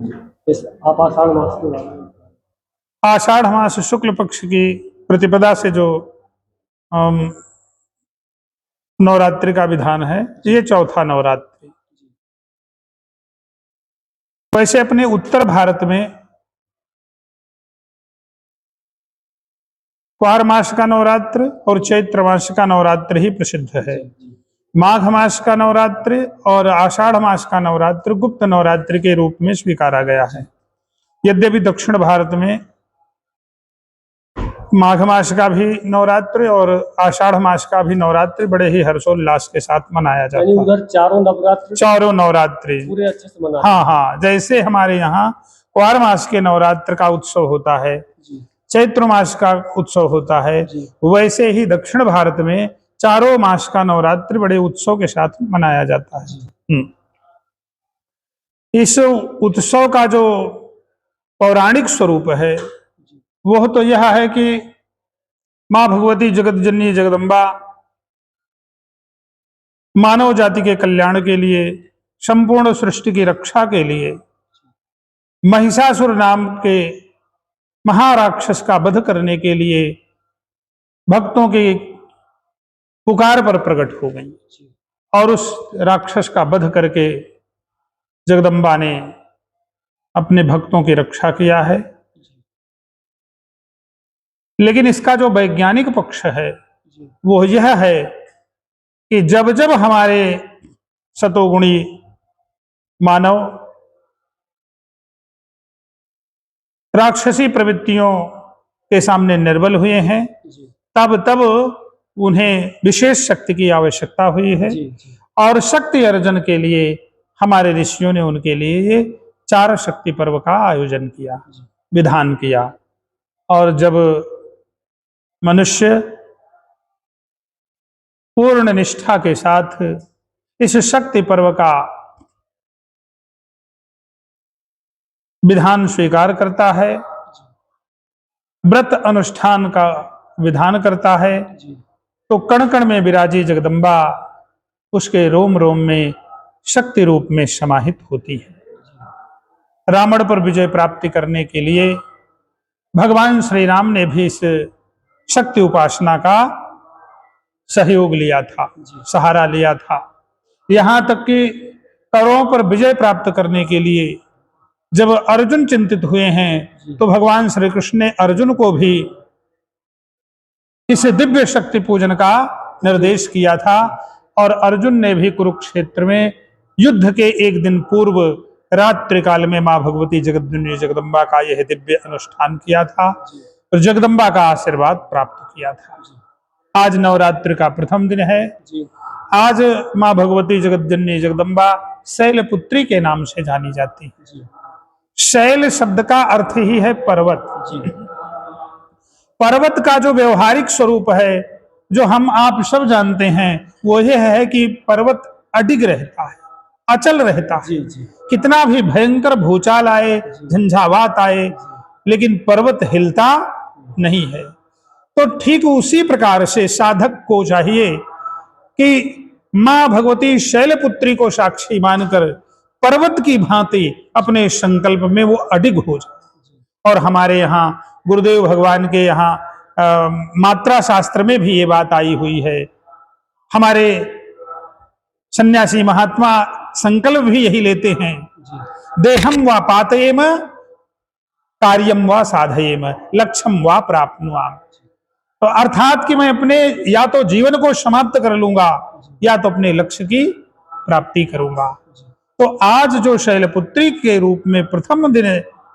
आप आषाढ़ मास के बारे में। आषाढ़ मास शुक्ल पक्ष की प्रतिपदा से जो नवरात्रि का विधान है, ये चौथा नवरात्रि। वैसे अपने उत्तर भारत में क्वार मास का नवरात्र और चैत्र मास का नवरात्र ही प्रसिद्ध है। माघ मास का नवरात्र और आषाढ़ मास का नवरात्र गुप्त नवरात्रि के रूप में स्वीकारा गया है। यद्यपि दक्षिण भारत में माघ मास का भी नवरात्र और आषाढ़ मास का भी नवरात्र बड़े ही हर्षोल्लास के साथ मनाया जाता है। उधर चारों नवरात्रि पूरे अच्छे से मना। हाँ, जैसे हमारे यहाँ क्वार मास के नवरात्र का उत्सव होता है, चैत्र मास का उत्सव होता है, वैसे ही दक्षिण भारत में चारों मास का नवरात्र बड़े उत्सव के साथ मनाया जाता है। इस उत्सव का जो पौराणिक स्वरूप है वह तो यह है कि माँ भगवती जगत जननी जगदम्बा मानव जाति के कल्याण के लिए, संपूर्ण सृष्टि की रक्षा के लिए महिषासुर नाम के महाराक्षस का वध करने के लिए भक्तों की पुकार पर प्रकट हो गई और उस राक्षस का वध करके जगदम्बा ने अपने भक्तों की रक्षा किया है। लेकिन इसका जो वैज्ञानिक पक्ष है वो यह है कि जब जब हमारे सतोगुणी मानव राक्षसी प्रवृत्तियों के सामने निर्बल हुए हैं, तब तब उन्हें विशेष शक्ति की आवश्यकता हुई है। और शक्ति अर्जन के लिए हमारे ऋषियों ने उनके लिए ये 4 शक्ति पर्व का आयोजन किया, विधान किया। और जब मनुष्य पूर्ण निष्ठा के साथ इस शक्ति पर्व का विधान स्वीकार करता है, व्रत अनुष्ठान का विधान करता है, तो कण कण में विराजी जगदम्बा उसके रोम रोम में शक्ति रूप में समाहित होती है। रावण पर विजय प्राप्ति करने के लिए भगवान श्री राम ने भी इस शक्ति उपासना का सहयोग लिया था, सहारा लिया था। यहां तक कि कौरवों पर विजय प्राप्त करने के लिए जब अर्जुन चिंतित हुए हैं तो भगवान श्री कृष्ण ने अर्जुन को भी इस दिव्य शक्ति पूजन का निर्देश किया था। और अर्जुन ने भी कुरुक्षेत्र में युद्ध के एक दिन पूर्व रात्रि काल में मां भगवती जगतजननी जगदम्बा का यह दिव्य अनुष्ठान किया था और जगदम्बा का आशीर्वाद प्राप्त किया था। आज नवरात्रि का प्रथम दिन है। आज मां भगवती जगतजननी जगदम्बा शैलपुत्री के नाम से जानी जाती है। शैल शब्द का अर्थ ही है पर्वत। पर्वत का जो व्यवहारिक स्वरूप है, जो हम आप सब जानते हैं, वो यह है कि पर्वत अडिग रहता है, अचल रहता है। कितना भी भयंकर भूचाल आए, झंझावात आए, लेकिन पर्वत हिलता नहीं है। तो ठीक उसी प्रकार से साधक को चाहिए कि मां भगवती शैलपुत्री को साक्षी मानकर पर्वत की भांति अपने संकल्प में वो अडिग हो जाए। और हमारे यहाँ गुरुदेव भगवान के यहाँ मात्रा शास्त्र में भी ये बात आई हुई है। हमारे सन्यासी महात्मा संकल्प भी यही लेते हैं, देहम व पातयेम कार्यम व साधयेम लक्ष्यम व प्राप्नुयाम। तो अर्थात कि मैं अपने या तो जीवन को समाप्त कर लूंगा या तो अपने लक्ष्य की प्राप्ति करूंगा। तो आज जो शैलपुत्री के रूप में प्रथम दिन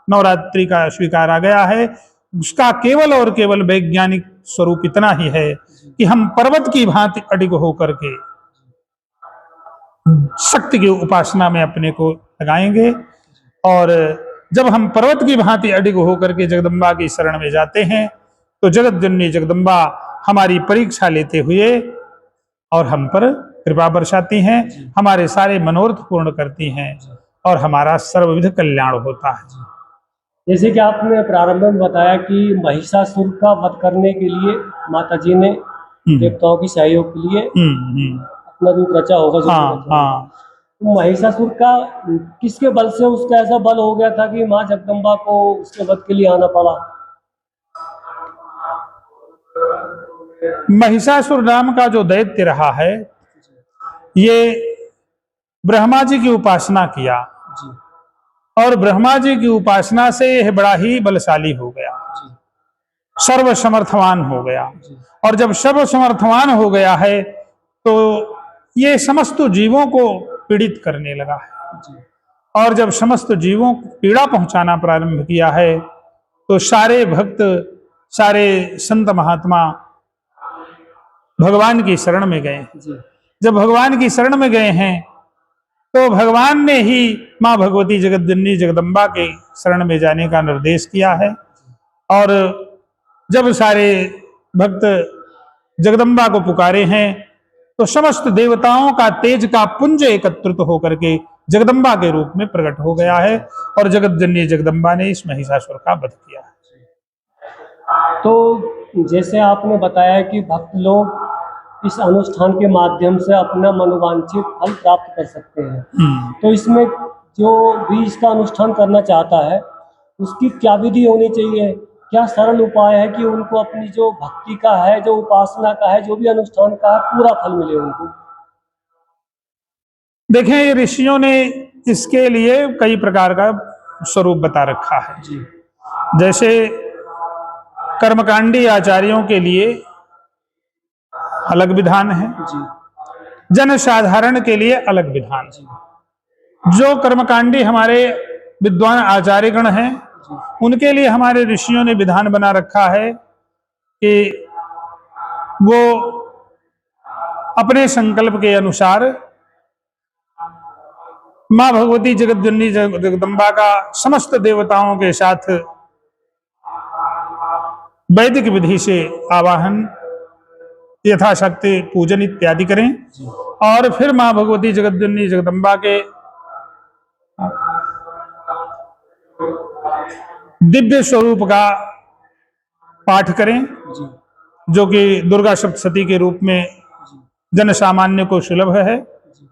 नवरात्रि का स्वीकारा गया है, उसका केवल और केवल वैज्ञानिक स्वरूप इतना ही है कि हम पर्वत की भांति अडिग होकर के शक्ति की उपासना में अपने को लगाएंगे। और जब हम पर्वत की भांति अडिग होकर के जगदम्बा की शरण में जाते हैं तो जगत जननी जगदम्बा हमारी परीक्षा लेते हुए और हम पर कृपा बरसाती हैं, हमारे सारे मनोरथ पूर्ण करती हैं और हमारा सर्वविध कल्याण होता है। जैसे कि आपने प्रारंभ में बताया कि महिषासुर का वध करने के लिए माता जी ने देवताओं की सहयोग के लिए अपना रूप रचा होगा। हाँ। महिषासुर का किसके बल से उसका ऐसा बल हो गया था कि माँ जगदम्बा को उसके वध के लिए आना पड़ा? महिषासुर नाम का जो दैत्य रहा है, ये ब्रह्मा जी की उपासना किया जी और ब्रह्मा जी की उपासना से यह बड़ा ही बलशाली हो गया, जी सर्वसमर्थवान हो गया। जी और जब सर्वसमर्थवान हो गया है तो ये समस्त जीवों को पीड़ित करने लगा है। जी और जब समस्त जीवों को पीड़ा पहुंचाना प्रारंभ किया है तो सारे भक्त, सारे संत महात्मा भगवान की शरण में गए। जी जब भगवान की शरण में गए हैं तो भगवान ने ही माँ भगवती जगतजननी जगदम्बा के शरण में जाने का निर्देश किया है। और जब सारे भक्त जगदम्बा को पुकारे हैं तो समस्त देवताओं का तेज का पुंज एकत्रित होकर के जगदम्बा के रूप में प्रकट हो गया है और जगतजननी जगदम्बा ने इस महिषासुर का वध किया है। तो जैसे आपने बताया कि भक्त लोग इस अनुष्ठान के माध्यम से अपना मनोवांछित फल प्राप्त कर सकते हैं, तो इसमें जो भी इसका अनुष्ठान करना चाहता है उसकी क्या विधि होनी चाहिए? क्या सरल उपाय है कि उनको अपनी जो भक्ति का है, जो उपासना का है, जो भी अनुष्ठान का है, पूरा फल मिले उनको? देखें, ये ऋषियों ने इसके लिए कई प्रकार का स्वरूप बता रखा है। जी जैसे कर्मकांडी आचार्यों के लिए अलग विधान है, जी जन साधारण के लिए अलग विधान। जी जो कर्मकांडी हमारे विद्वान आचार्यगण हैं जी उनके लिए हमारे ऋषियों ने विधान बना रखा है कि वो अपने संकल्प के अनुसार माँ भगवती जगतजननी जगदम्बा का समस्त देवताओं के साथ वैदिक विधि से आवाहन, यथाशक्ति पूजन इत्यादि करें जी और फिर माँ भगवती जगतजननी जगदम्बा के दिव्य स्वरूप का पाठ करें, जी जो कि दुर्गा सप्तशती के रूप में जी जन सामान्य को सुलभ है। जी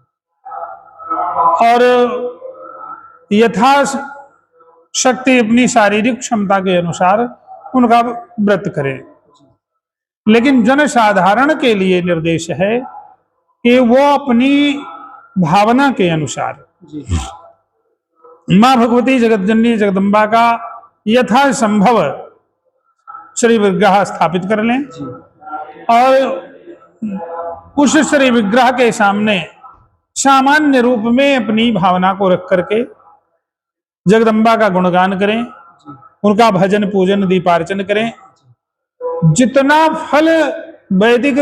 और यथा शक्ति अपनी शारीरिक क्षमता के अनुसार उनका व्रत करें। लेकिन जन साधारण के लिए निर्देश है कि वो अपनी भावना के अनुसार जी माँ भगवती जगतजननी जगदम्बा का यथा संभव श्री विग्रह स्थापित कर लें जी और उस श्री विग्रह के सामने सामान्य रूप में अपनी भावना को रख करके जगदम्बा का गुणगान करें, उनका भजन पूजन दीपार्चन करें। जितना फल वैदिक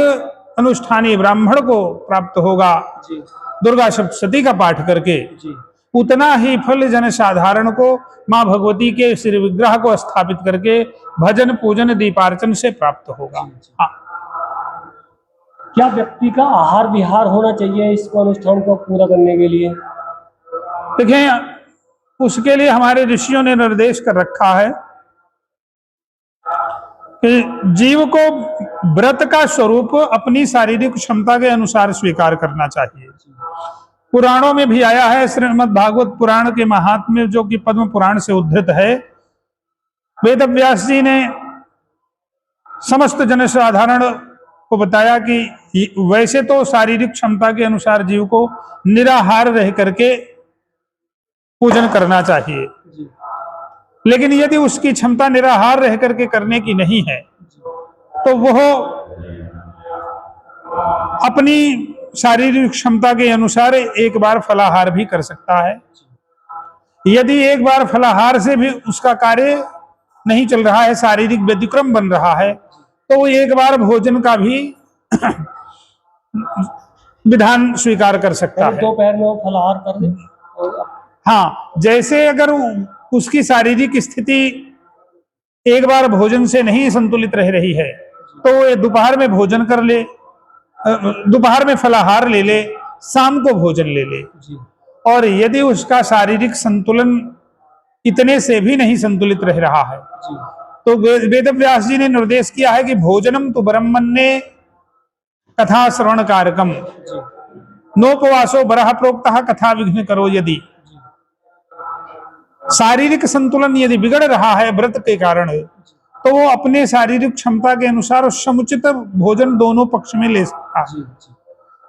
अनुष्ठानी ब्राह्मण को प्राप्त होगा जी दुर्गा सप्तशती का पाठ करके, जी उतना ही फल जन साधारण को माँ भगवती के श्री विग्रह को स्थापित करके भजन पूजन दीपार्चन से प्राप्त होगा। हाँ। क्या व्यक्ति का आहार विहार होना चाहिए इसको अनुष्ठान को पूरा करने के लिए? देखें, उसके लिए हमारे ऋषियों ने निर्देश कर रखा है कि जीव को व्रत का स्वरूप अपनी शारीरिक क्षमता के अनुसार स्वीकार करना चाहिए। पुराणों में भी आया है, श्रीमद् भागवत पुराण के महात्म्य जो कि पद्म पुराण से उद्धृत है, वेद व्यास जी ने समस्त जन साधारण को बताया कि वैसे तो शारीरिक क्षमता के अनुसार जीव को निराहार रह करके पूजन करना चाहिए, लेकिन यदि उसकी क्षमता निराहार रह करके करने की नहीं है तो वह अपनी शारीरिक क्षमता के अनुसार एक बार फलाहार भी कर सकता है। यदि एक बार फलाहार से भी उसका कार्य नहीं चल रहा है, शारीरिक व्यतिक्रम बन रहा है, तो वो एक बार भोजन का भी विधान स्वीकार कर सकता है। दोपहर में वो फलाहार कर दे। हाँ, जैसे अगर उसकी शारीरिक स्थिति एक बार भोजन से नहीं संतुलित रह रही है तो वो दोपहर में भोजन कर ले, दोपहर में फलाहार ले ले, शाम को भोजन ले ले। और यदि उसका शारीरिक संतुलन इतने से भी नहीं संतुलित रह रहा है तो वेद व्यास जी ने निर्देश किया है कि भोजनम तो ब्रह्मण्ये कथा श्रवण कारकम, नोपवासो बरह प्रोक्तः कथा विघ्न करो यदि। शारीरिक संतुलन यदि बिगड़ रहा है व्रत के कारण, तो वो अपने शारीरिक क्षमता के अनुसार समुचित भोजन दोनों पक्ष में ले सकता है।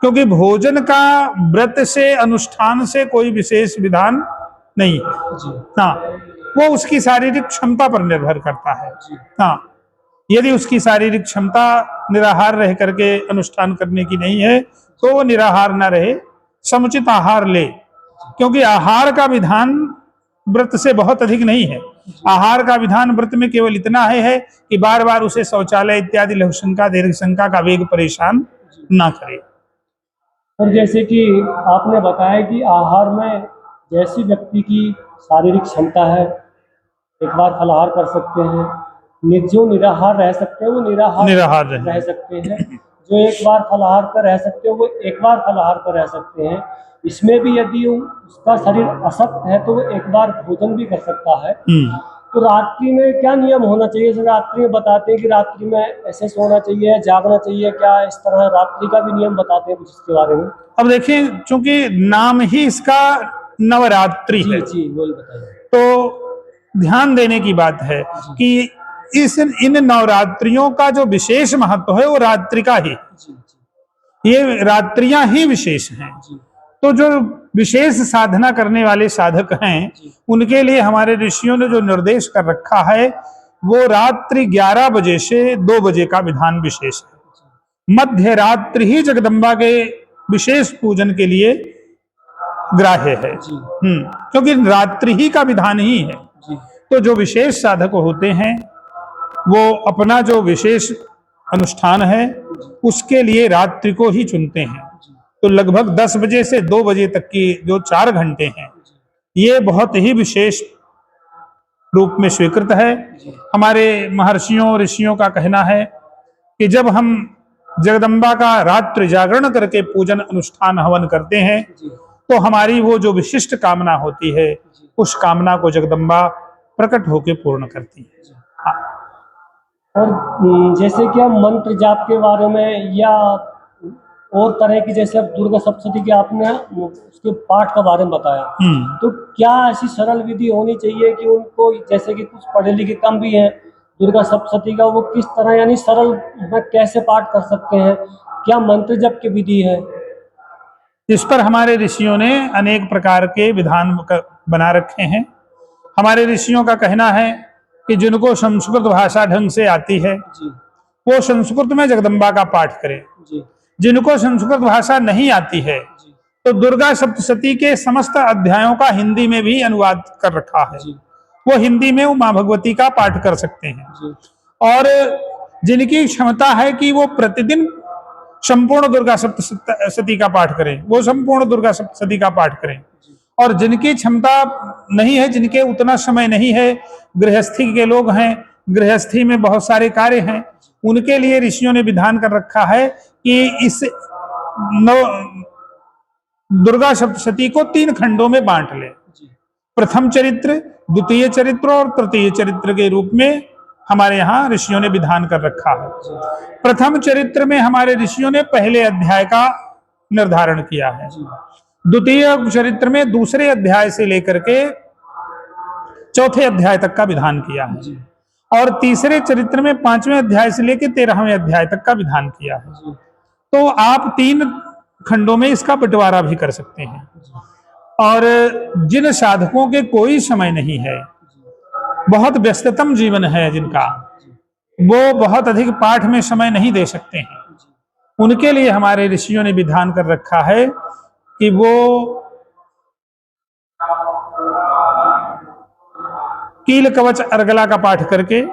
क्योंकि भोजन का व्रत से, अनुष्ठान से कोई विशेष विधान नहीं है। हाँ, वो उसकी शारीरिक क्षमता पर निर्भर करता है। हाँ, यदि उसकी शारीरिक क्षमता निराहार रह करके अनुष्ठान करने की नहीं है, तो वो निराहार न रहे, समुचित आहार ले। क्योंकि आहार का विधान व्रत से बहुत अधिक नहीं है। आहार का विधान व्रत में केवल इतना है कि बार बार उसे शौचालय इत्यादि लघुशंका दीर्घशंका का वेग परेशान ना करे। और जैसे कि आपने बताया कि आहार में जैसी व्यक्ति की शारीरिक क्षमता है, एक बार फलाहार कर सकते हैं, जो निराहार रह सकते हैं वो निराहार रह सकते हैं, जो एक बार फलाहार पर रह सकते हैं वो एक बार फलाहार पर रह सकते हैं। इसमें भी यदि उसका शरीर अशक्त है तो वो एक बार भोजन भी कर सकता है। तो रात्रि में क्या नियम होना चाहिए? जैसे रात्रि में बताते हैं कि रात्रि में ऐसे सोना चाहिए, जागना चाहिए, क्या इस तरह रात्रि का भी नियम बताते हैं कुछ इसके बारे में? अब देखिए, चूंकि नाम ही इसका नवरात्रि है, जी वही बताइए। तो ध्यान देने की बात है कि इन नवरात्रियों का जो विशेष महत्व है वो रात्रि का ही, ये रात्रियां ही विशेष हैं। तो जो विशेष साधना करने वाले साधक हैं, उनके लिए हमारे ऋषियों ने जो निर्देश कर रखा है वो रात्रि 11 बजे से 2 बजे का विधान विशेष है। मध्य रात्रि ही जगदम्बा के विशेष पूजन के लिए ग्राह्य है। क्योंकि रात्रि ही का विधान ही है। तो जो विशेष साधक होते हैं वो अपना जो विशेष अनुष्ठान है उसके लिए रात्रि को ही चुनते हैं। तो लगभग 10 बजे से 2 बजे तक की जो 4 घंटे हैं, ये बहुत ही विशेष रूप में स्वीकृत है। हमारे महर्षियों ऋषियों का कहना है कि जब हम जगदम्बा का रात्रि जागरण करके पूजन अनुष्ठान हवन करते हैं तो हमारी वो जो विशिष्ट कामना होती है उस कामना को जगदम्बा प्रकट होकर पूर्ण करती है। और जैसे कि हम मंत्र जाप के बारे में या और तरह की, जैसे अब दुर्गा सप्तशती के आपने उसके पाठ का बारे में बताया, तो क्या ऐसी सरल विधि होनी चाहिए कि उनको, जैसे कि कुछ पढ़े लिखे कम भी हैं, दुर्गा सप्तशती का वो किस तरह यानी सरल में कैसे पाठ कर सकते हैं? क्या मंत्र जप की विधि है? इस पर हमारे ऋषियों ने अनेक प्रकार के विधान बना रखे हैं। हमारे ऋषियों का कहना है कि जिनको संस्कृत भाषा ढंग से आती है वो संस्कृत में जगदम्बा का पाठ करें। जिनको संस्कृत भाषा नहीं आती है तो दुर्गा सप्तशती के समस्त अध्यायों का हिंदी में भी अनुवाद कर रखा है, वो हिंदी में वो माँ भगवती का पाठ कर सकते हैं। और जिनकी क्षमता है कि वो प्रतिदिन संपूर्ण दुर्गा सप्तशती का पाठ करें, वो संपूर्ण दुर्गा सप्तशती का पाठ करें। और जिनकी क्षमता नहीं है, जिनके उतना समय नहीं है, गृहस्थी के लोग हैं, गृहस्थी में बहुत सारे कार्य हैं, उनके लिए ऋषियों ने विधान कर रखा है कि इस दुर्गा सप्तशती को 3 खंडों में बांट ले। प्रथम चरित्र, द्वितीय चरित्र और तृतीय चरित्र के रूप में हमारे यहाँ ऋषियों ने विधान कर रखा है। प्रथम चरित्र में हमारे ऋषियों ने पहले अध्याय का निर्धारण किया है। द्वितीय चरित्र में दूसरे अध्याय से लेकर के चौथे अध्याय तक का विधान किया है। और तीसरे चरित्र में 5वें अध्याय से लेकर 13वें अध्याय तक का विधान किया है। तो आप 3 खंडों में इसका बंटवारा भी कर सकते हैं। और जिन साधकों के कोई समय नहीं है, बहुत व्यस्ततम जीवन है जिनका, वो बहुत अधिक पाठ में समय नहीं दे सकते हैं, उनके लिए हमारे ऋषियों ने विधान कर रखा है कि वो कील कवच अर्गला का पाठ करके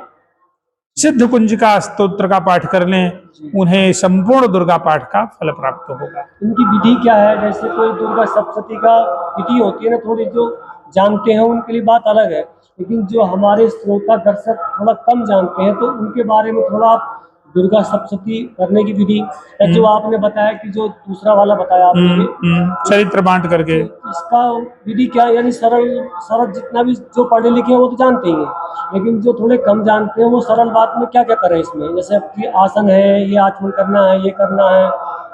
सिद्ध कुंजिका स्तोत्र का पाठ कर लें, उन्हें संपूर्ण दुर्गा पाठ का फल प्राप्त होगा। इनकी विधि क्या है? जैसे कोई दुर्गा सप्तशती का विधि होती है ना, थोड़ी जो जानते हैं उनके लिए बात अलग है, लेकिन जो हमारे श्रोता दर्शक थोड़ा कम जानते हैं तो उनके बारे में थोड़ा आप दुर्गा सप्तशती करने की विधि, जो आपने बताया कि जो दूसरा वाला बताया आपने चरित्र बांट करके, इसका विधि क्या, यानी सरल जितना भी जो पढ़े लिखे हैं वो तो जानते ही हैं, लेकिन जो थोड़े कम जानते हैं वो सरल बात में क्या क्या करें इसमें? जैसे कि आसन है, ये आचमन करना है, ये करना है,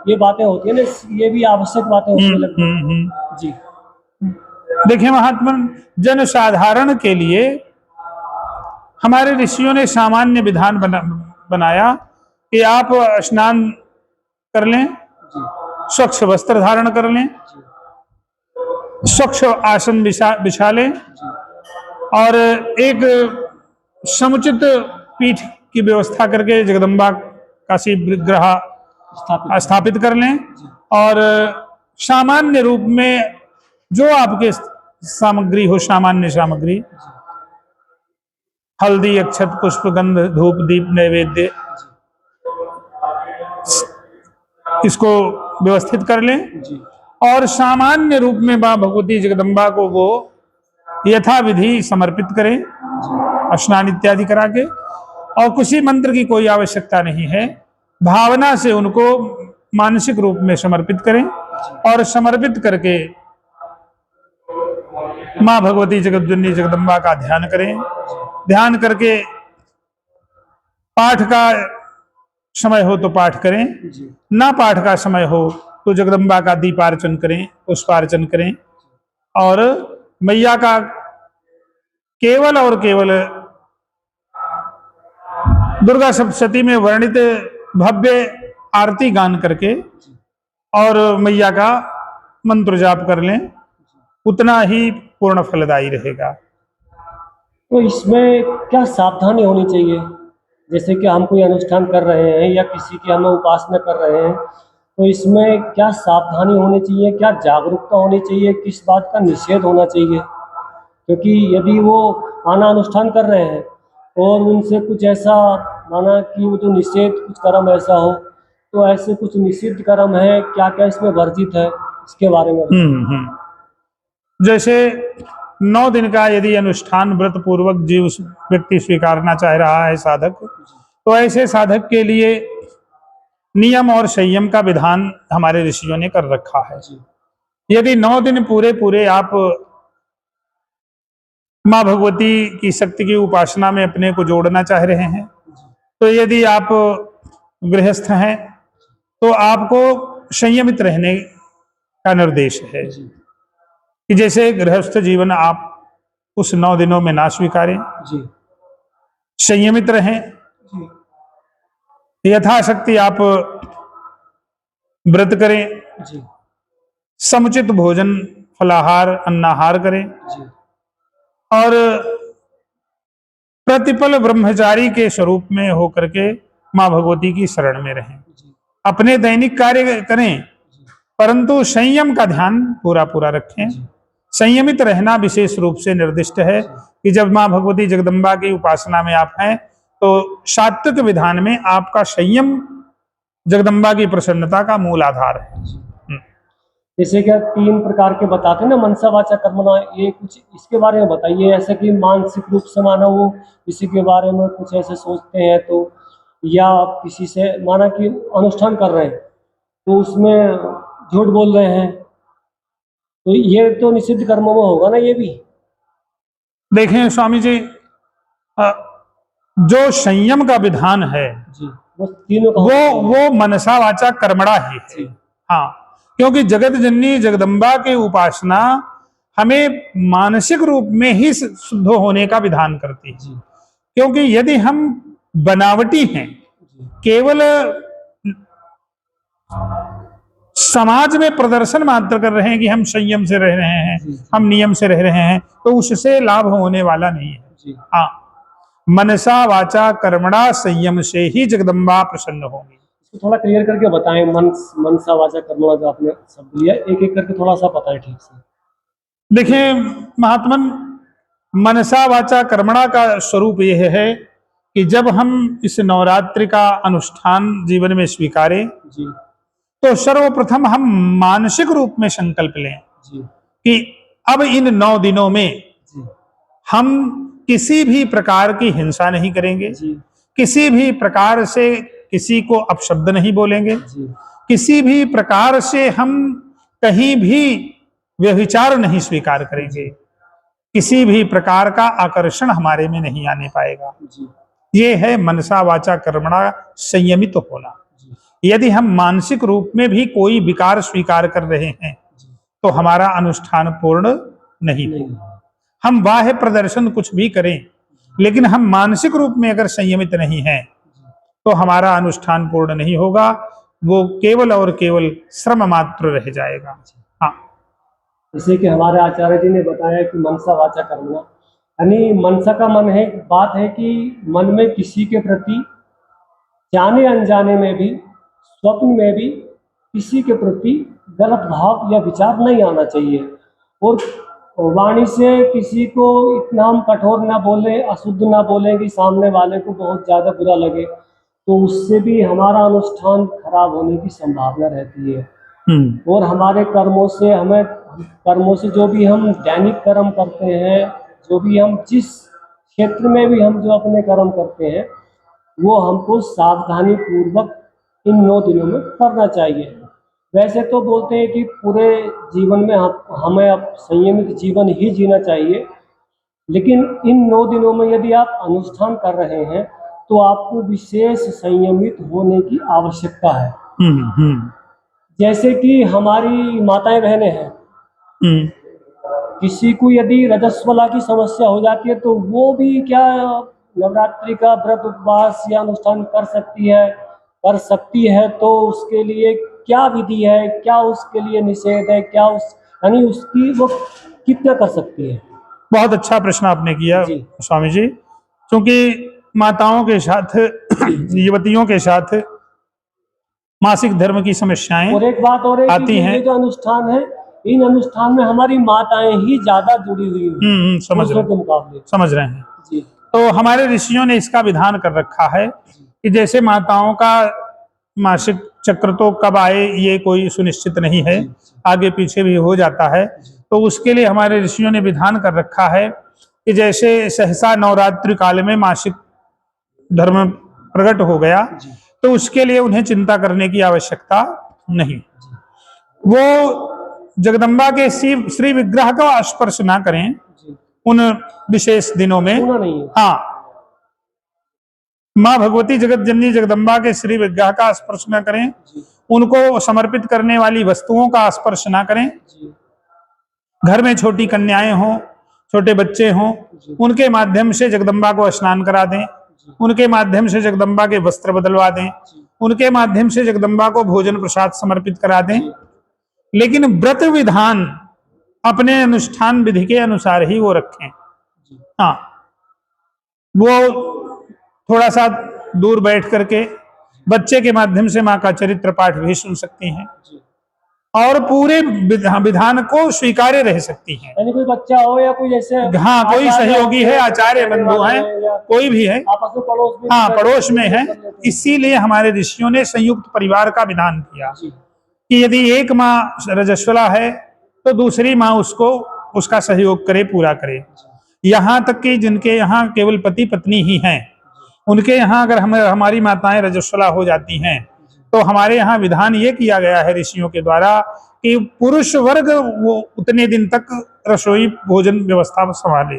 ये बातें होती है ना, ये भी आवश्यक बातें होती है लगभग। जी देखिए महात्मन, जन साधारण के लिए हमारे ऋषियों ने सामान्य विधान बनाया कि आप स्नान कर लें, जी स्वच्छ वस्त्र धारण कर लें, जी स्वच्छ आसन बिछा लें जी और एक समुचित पीठ की व्यवस्था करके जगदम्बा काशी विग्रह स्थापित कर लें जी और सामान्य रूप में जो आपके सामग्री हो, सामान्य सामग्री, जी हल्दी, अक्षत, पुष्प, गंध, धूप, दीप, नैवेद्य, जी इसको व्यवस्थित कर लें जी और सामान्य रूप में मां भगवती जगदम्बा को वो यथाविधि समर्पित करें, स्नान इत्यादि करा के, और किसी मंत्र की कोई आवश्यकता नहीं है, भावना से उनको मानसिक रूप में समर्पित करें और समर्पित करके मां भगवती जगतजननी जगदम्बा का ध्यान करें। ध्यान करके पाठ का समय हो तो पाठ करें, जी ना पाठ का समय हो तो जगदम्बा का दीपार्चन करें, पुष्पार्चन करें और मैया का केवल और केवल दुर्गा सप्तशती में वर्णित भव्य आरती गान करके और मैया का मंत्र जाप कर लें, उतना ही पूर्ण फलदायी रहेगा। तो इसमें क्या सावधानी होनी चाहिए? जैसे कि हम कोई अनुष्ठान कर रहे हैं या किसी की हम उपासना कर रहे हैं, तो इसमें क्या सावधानी होनी चाहिए, क्या जागरूकता होनी चाहिए, किस बात का निषेध होना चाहिए? क्योंकि यदि वो माना अनुष्ठान कर रहे हैं और उनसे कुछ ऐसा माना कि वो जो निषेध कुछ कर्म ऐसा हो, तो ऐसे कुछ निषिद्ध कर्म है, क्या-क्या इसमें वर्जित है? इसके बारे में बताइए। जैसे 9 दिन का यदि अनुष्ठान व्रत पूर्वक जीव व्यक्ति स्वीकारना चाह रहा है साधक, तो ऐसे साधक के लिए नियम और संयम का विधान हमारे ऋषियों ने कर रखा है। जी, यदि 9 दिन पूरे पूरे आप माँ भगवती की शक्ति की उपासना में अपने को जोड़ना चाह रहे हैं, जी, तो यदि आप गृहस्थ हैं तो आपको संयमित रहने का निर्देश है जी, कि जैसे गृहस्थ जीवन आप उस 9 दिनों में ना स्वीकारें, जी, संयमित रहें, जी, यथाशक्ति आप व्रत करें, जी, समुचित भोजन, फलाहार, अन्नाहार करें जी, और प्रतिपल ब्रह्मचारी के स्वरूप में होकर के मां भगवती की शरण में रहें। जी, अपने दैनिक कार्य करें जी, परंतु संयम का ध्यान पूरा पूरा रखें। जी, संयमित रहना विशेष रूप से निर्दिष्ट है कि जब मां भगवती जगदम्बा की उपासना में आप हैं तो सात्विक विधान में आपका संयम जगदम्बा की प्रसन्नता का मूल आधार है। जी। जैसे कि 3 प्रकार के बताते हैं ना, मनसा वाचा कर्मणा, ये कुछ इसके बारे में बताइए। ऐसा कि मानसिक रूप से माना वो किसी के बारे में कुछ ऐसे सोचते हैं तो, या किसी से माना कि अनुष्ठान कर रहे हैं तो उसमें झूठ बोल रहे हैं, तो ये तो निषिद्ध कर्मों में होगा ना ये भी? देखें स्वामी जी, अ, जो संयम का विधान है जी, बस तीनों का वो होना चाहिए। वो मनसा वाचा कर्मणा ही है। जी, हाँ, क्योंकि जगत जननी जगदम्बा की उपासना हमें मानसिक रूप में ही शुद्ध होने का विधान करती है। जी, क्योंकि यदि हम बनावटी हैं, जी, केवल समाज में प्रदर्शन मात्र कर रहे हैं कि हम संयम से रह रहे हैं, जी, हम नियम से रह रहे हैं, तो उससे लाभ होने वाला नहीं है। जी। हाँ, मनसा वाचा कर्मणा संयम से ही जगदम्बा प्रसन्न होगी। इसको थोड़ा क्लियर करके बताएं, मनसा वाचा कर्मणा जो आपने शब्द लिया, एक-एक करके थोड़ा-सा बताएं ठीक से। देखिए महात्मन, मनसा वाचा कर्मणा का स्वरूप यह है कि जब हम इस नवरात्रि का अनुष्ठान जीवन में स्वीकारें जी, तो सर्वप्रथम हम मानसिक रूप में संकल्प लें जी, कि अब इन 9 दिनों में जी, हम किसी भी प्रकार की हिंसा नहीं करेंगे, जी, किसी भी प्रकार से किसी को अपशब्द नहीं बोलेंगे, जी, किसी भी प्रकार से हम कहीं भी व्यभिचार नहीं स्वीकार करेंगे, किसी भी प्रकार का आकर्षण हमारे में नहीं आने पाएगा। जी, ये है मनसा वाचा कर्मणा संयमित होना। जी, यदि हम मानसिक रूप में भी कोई विकार स्वीकार कर रहे हैं तो हमारा अनुष्ठान पूर्ण नहीं होगा। हम बाह्य प्रदर्शन कुछ भी करें, लेकिन हम मानसिक रूप में अगर संयमित नहीं हैं तो हमारा अनुष्ठान पूर्ण नहीं होगा, वो केवल और केवल श्रम मात्र रह जाएगा। हाँ, जैसे कि हमारे आचार्य जी ने बताया कि मनसा वाचा कर्मणा, यानी मनसा का मन है, बात है कि मन में किसी के प्रति जाने अनजाने में भी, स्वप्न में भी किसी के प्रति गलत भाव या विचार नहीं आना चाहिए। और वाणी से किसी को इतना हम कठोर ना बोले, अशुद्ध ना बोले कि सामने वाले को बहुत ज़्यादा बुरा लगे, तो उससे भी हमारा अनुष्ठान खराब होने की संभावना रहती है। और हमारे कर्मों से जो भी हम दैनिक कर्म करते हैं, जो भी हम जिस क्षेत्र में भी हम जो अपने कर्म करते हैं, वो हमको सावधानी पूर्वक इन 9 दिनों में करना चाहिए। वैसे तो बोलते हैं कि पूरे जीवन में हमें अब संयमित जीवन ही जीना चाहिए, लेकिन इन 9 दिनों में यदि आप अनुष्ठान कर रहे हैं तो आपको विशेष संयमित होने की आवश्यकता है। जैसे कि हमारी माताएं बहनें हैं, किसी को यदि रजस्वला की समस्या हो जाती है तो वो भी क्या नवरात्रि का व्रत उपवास या अनुष्ठान कर सकती है, तो उसके लिए क्या विधि है, क्या उसके लिए निषेध है, क्या यानी उसकी वो कितना कर सकती है? बहुत अच्छा प्रश्न आपने किया स्वामी जी, क्योंकि माताओं के साथ युवतियों के साथ मासिक धर्म की समस्याएं और एक बात और है आती हैं। ये जो अनुष्ठान है, इन अनुष्ठान में हमारी माताएं ही ज्यादा जुड़ी हुई हैं समझ रहे हैं जी। तो हमारे ऋषियों ने इसका विधान कर रखा है कि जैसे माताओं का मासिक चक्र तो कब आए ये कोई सुनिश्चित नहीं है, आगे पीछे भी हो जाता है, तो उसके लिए हमारे ऋषियों ने विधान कर रखा है कि जैसे सहसा नवरात्रि काल में मासिक धर्म प्रकट हो गया तो उसके लिए उन्हें चिंता करने की आवश्यकता नहीं। वो जगदम्बा के श्री विग्रह का स्पर्श ना करें उन विशेष दिनों में। हाँ, माँ भगवती जगत जननी जगदम्बा के श्री विग्रह का स्पर्श न करें, उनको समर्पित करने वाली वस्तुओं का स्पर्श ना करें। घर में छोटी कन्याएं हों, छोटे बच्चे हों, उनके माध्यम से जगदम्बा को स्नान करा दें, उनके माध्यम से जगदम्बा के वस्त्र बदलवा दें, उनके माध्यम से जगदम्बा को भोजन प्रसाद समर्पित करा दें। लेकिन व्रत विधान अपने अनुष्ठान विधि के अनुसार ही वो रखें। हाँ, वो थोड़ा सा दूर बैठ करके बच्चे के माध्यम से माँ का चरित्र पाठ भी सुन सकती हैं और पूरे विधान को स्वीकार्य रह सकती हैं। यानी कोई बच्चा हो या कोई जैसे हाँ कोई सहयोगी है, आचार्य बंधु है, कोई भी है, आपस में पड़ोस में, हाँ पड़ोस में है। इसीलिए हमारे ऋषियों ने संयुक्त परिवार का विधान किया कि यदि एक माँ रजस्वला है तो दूसरी माँ उसको उसका सहयोग करे, पूरा करे। यहाँ तक कि जिनके यहाँ केवल पति पत्नी ही हैं, उनके यहाँ अगर हमारी माताएं रजस्वला हो जाती हैं तो हमारे यहाँ विधान ये किया गया है ऋषियों के द्वारा कि पुरुष वर्ग वो उतने दिन तक रसोई भोजन व्यवस्था संभाले।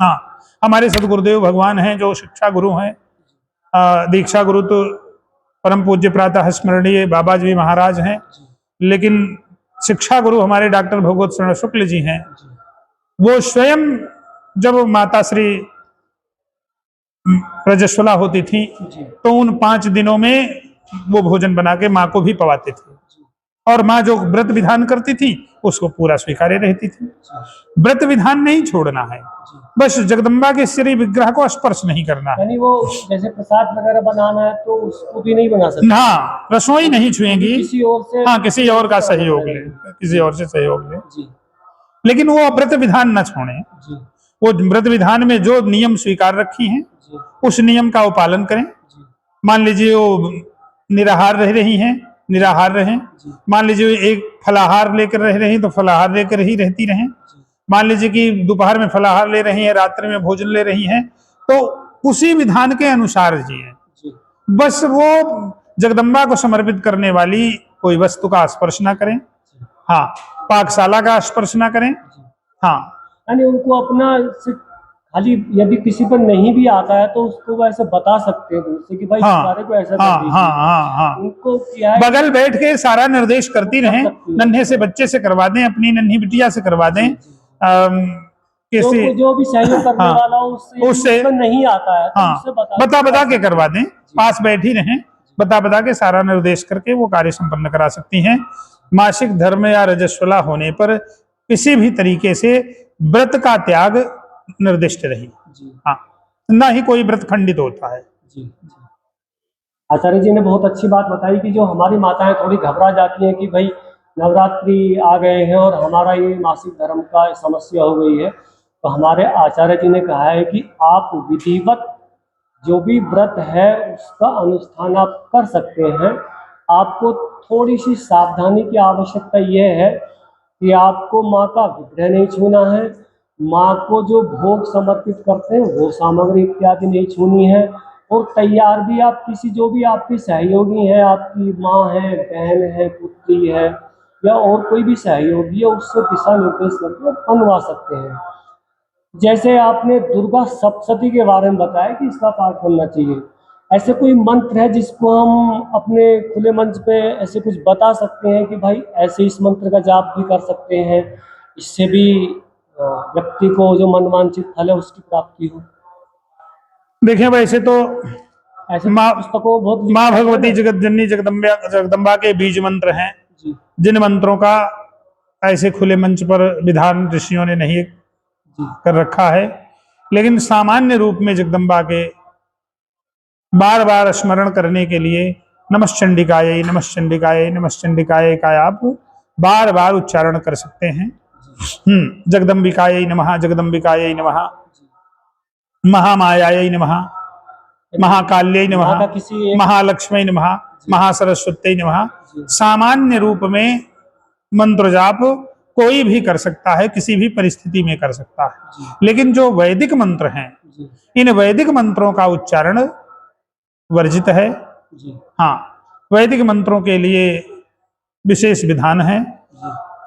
हाँ, हमारे सदगुरुदेव भगवान हैं जो शिक्षा गुरु हैं, दीक्षा गुरु तो परम पूज्य प्रातः स्मरणीय बाबा जी महाराज हैं, लेकिन शिक्षा गुरु हमारे डॉक्टर भगवत शरण शुक्ल जी हैं। वो स्वयं जब माता श्री रजस्वला होती थी तो उन 5 दिनों में वो भोजन बना के माँ को भी पवाते थे और माँ जो व्रत विधान करती थी उसको पूरा स्वीकार्य रहती थी। व्रत विधान नहीं छोड़ना है, बस जगदम्बा के श्री विग्रह को स्पर्श नहीं करना है। यानी वो जैसे प्रसाद वगैरह बनाना है तो उसको भी नहीं बना सकते। हाँ, रसोई नहीं छुएंगी, किसी और से, हाँ किसी और का सहयोग ले, किसी और से सहयोग ले, लेकिन वो व्रत विधान न छोड़े। वो व्रत विधान में जो नियम स्वीकार रखी हैं उस नियम का वो पालन करें। मान लीजिए वो निराहार रह रही हैं, निराहार रहें। मान लीजिए एक फलाहार लेकर रह रही हैं तो फलाहार लेकर ही रहती रहें। मान लीजिए कि दोपहर में फलाहार ले रही हैं, रात्रि में भोजन ले रही हैं, तो उसी विधान के अनुसार जिए। बस वो जगदम्बा को समर्पित करने वाली कोई वस्तु का स्पर्श ना करें। हाँ, पाकशाला का स्पर्श ना करें। हाँ, यानी उनको अपना खाली यदि किसी पर नहीं भी आता है तो उसको वैसे बता सकते हैं दूर से कि भाई हाँ, तुम्हारे को ऐसा कर हाँ, दीजिए। हाँ, हाँ, हाँ। उनको क्या है, बगल बैठ के सारा निर्देश करती रहें, सकती है। नन्हे से बच्चे से करवा दें, अपनी नन्ही बिटिया से करवा दें। किसी जो भी सहयोग करने हाँ, वाला हो उससे उससे उसमें नहीं आता है तो हाँ, उससे बता के करवा दें, पास बैठी रहें, बता के सारा निर्देश करके वो कार्य संपन्न करा सकती हैं। मासिक धर्म या रजस्वला होने पर किसी भी तरीके से व्रत का त्याग निर्दिष्ट रही। हाँ, ना ही कोई व्रत खंडित होता है। जी। आचार्य जी ने बहुत अच्छी बात बताई कि जो हमारी माताएं थोड़ी घबरा जाती हैं कि भाई नवरात्रि आ गए हैं और हमारा ये मासिक धर्म का समस्या हो गई है, तो हमारे आचार्य जी ने कहा है कि आप विधिवत जो भी व्रत है उसका अनुष्ठान आप कर सकते हैं। आपको थोड़ी सी सावधानी की आवश्यकता यह है कि आपको माँ का विग्रह नहीं छूना है, माँ को जो भोग समर्पित करते हैं वो सामग्री इत्यादि नहीं छूनी है, और तैयार भी आप किसी जो भी आपके सहयोगी हैं, आपकी माँ है, बहन है, पुत्री है या और कोई भी सहयोगी है, उससे दिशा निर्देश करके बनवा सकते हैं। जैसे आपने दुर्गा सप्तशती के बारे में बताया कि इसका पाठ करना चाहिए, ऐसे कोई मंत्र है जिसको हम अपने खुले मंच पे ऐसे कुछ बता सकते हैं कि भाई ऐसे इस मंत्र का जाप भी कर सकते हैं, इससे भी व्यक्ति को जो मनवांछित फल है उसकी प्राप्ति हो? देखिए, वैसे तो ऐसे माँ पुस्तकों बहुत लिखा माँ है भगवती ना। जगत जननी जगदम्बा के बीज मंत्र हैं, जी जिन मंत्रों का ऐसे खुले मंच पर विधान ऋषियों ने नहीं जी कर रखा है, लेकिन सामान्य रूप में जगदम्बा के बार बार स्मरण करने के लिए नमश्चंडिकाय नमश्चंडिकाय नमश्चंडिकाय का आप बार बार उच्चारण कर सकते हैं। जगदम्बिकाय नमः, जगदम्बिकाय नमः, महामायाय नमः, महाकाल्यै नमः, माँ का किसी एक महालक्ष्मी नमः, महासरस्वती नमः। जी सामान्य रूप में मंत्र जाप कोई भी कर सकता है, किसी भी परिस्थिति में कर सकता है, जी लेकिन जो वैदिक मंत्र हैं, जी इन वैदिक मंत्रों का उच्चारण वर्जित है। जी हाँ, वैदिक मंत्रों के लिए विशेष विधान है।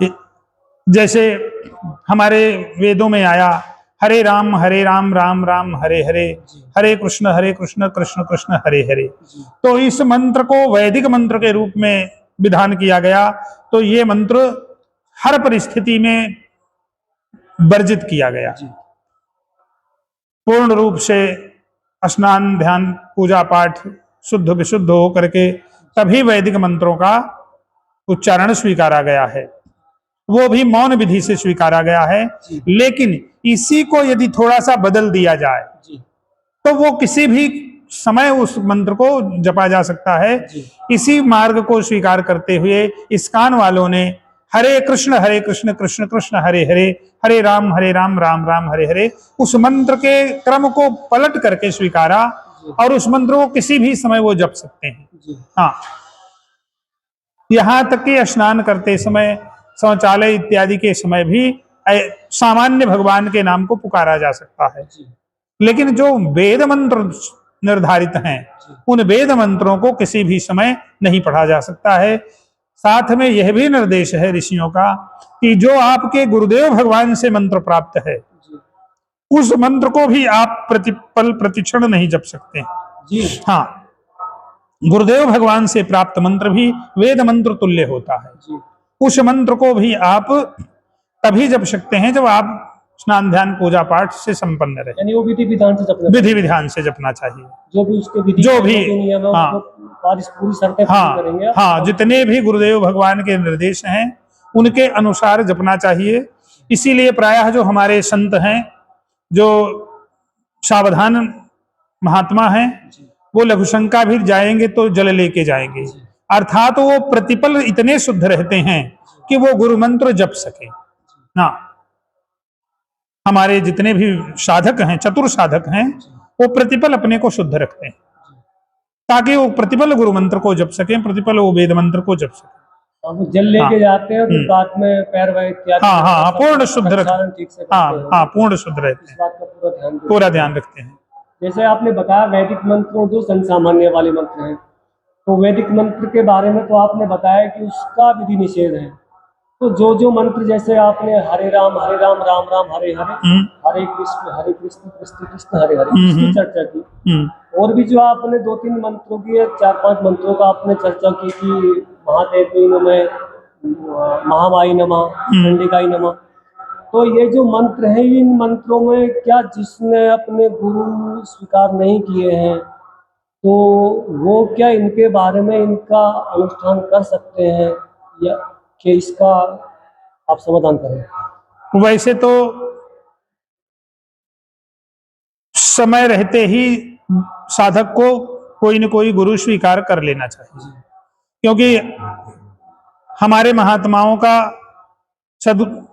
जी जैसे हमारे वेदों में आया, हरे राम राम राम हरे हरे, हरे कृष्ण कृष्ण कृष्ण हरे हरे। जी तो इस मंत्र को वैदिक मंत्र के रूप में विधान किया गया, तो ये मंत्र हर परिस्थिति में वर्जित किया गया। जी पूर्ण रूप से स्नान ध्यान पूजा पाठ शुद्ध विशुद्ध होकर के तभी वैदिक मंत्रों का उच्चारण स्वीकारा गया है, वो भी मौन विधि से स्वीकारा गया है। जी लेकिन इसी को यदि थोड़ा सा बदल दिया जाए जी तो वो किसी भी समय उस मंत्र को जपा जा सकता है। जी इसी मार्ग को स्वीकार करते हुए इस्कान वालों ने हरे कृष्ण कृष्ण कृष्ण हरे हरे, हरे राम राम राम हरे हरे, उस मंत्र के क्रम को पलट करके स्वीकारा, और उस मंत्र को किसी भी समय वो जप सकते हैं। जी हाँ, यहाँ तक कि स्नान करते समय, शौचालय इत्यादि के समय भी सामान्य भगवान के नाम को पुकारा जा सकता है। जी लेकिन जो वेद मंत्र निर्धारित हैं, उन वेद मंत्रों को किसी भी समय नहीं पढ़ा जा सकता है। साथ में यह भी निर्देश है ऋषियों का कि जो आपके गुरुदेव भगवान से मंत्र प्राप्त है, जी उस मंत्र को भी आप प्रतिपल प्रतिक्षण नहीं जप सकते। जी हाँ, गुरुदेव भगवान से प्राप्त मंत्र भी वेद मंत्र तुल्य होता है। जी उस मंत्र को भी आप तभी जप सकते हैं जब आप स्नान ध्यान पूजा पाठ से संपन्न रहे। यानी वो विधि विधान से जपना, विधि विधान से जपना चाहिए। जो भी उसके विधि जो भी नियम है हाँ, उसको पूरी शर्तें पूरी हाँ, करेंगे। हाँ, जितने भी गुरुदेव भगवान के निर्देश हैं उनके अनुसार जपना चाहिए। इसीलिए प्रायः जो हमारे संत हैं, जो सावधान महात्मा हैं, वो लघुशंका भी जाएंगे तो जल लेके जाएंगे, अर्थात वो प्रतिपल इतने शुद्ध रहते हैं कि वो गुरु मंत्र जप सके। हाँ, हमारे जितने भी साधक हैं, चतुर साधक हैं, वो प्रतिपल अपने को शुद्ध रखते हैं ताकि वो प्रतिपल गुरु मंत्र को जप सके, प्रतिपल वो वेद मंत्र को जप सके। वो जल लेके जाते हैं तो बाद में पैर वैर इत्यादि हाँ, पूर्ण शुद्ध रखते, ठीक से करते हैं। हाँ, पूर्ण शुद्ध रहते इस हैं, बात का पूरा ध्यान रखते हैं। जैसे आपने बताया वैदिक मंत्र जो जन सामान्य वाले मंत्र हैं, तो वैदिक मंत्र के बारे में तो आपने बताया कि उसका विधि निषेध है। तो जो मंत्र जैसे आपने हरे राम राम राम हरे हरे, हरे कृष्ण कृष्ण कृष्ण हरे हरे इसकी चर्चा की। और भी जो आपने 2-3 मंत्रों की या 4-5 मंत्रों का आपने चर्चा की कि महादेव नमः, महामाई नमः, चंडिकाई नमः। तो ये जो मंत्र हैं, इन मंत्रों में क्या जिसने अपने गुरु स्वीकार नहीं किए हैं तो वो क्या इनके बारे में इनका अनुष्ठान कर सकते हैं, या कि इसका आप समाधान करें? वैसे तो समय रहते ही साधक को कोई न कोई गुरु स्वीकार कर लेना चाहिए, क्योंकि हमारे महात्माओं का, सद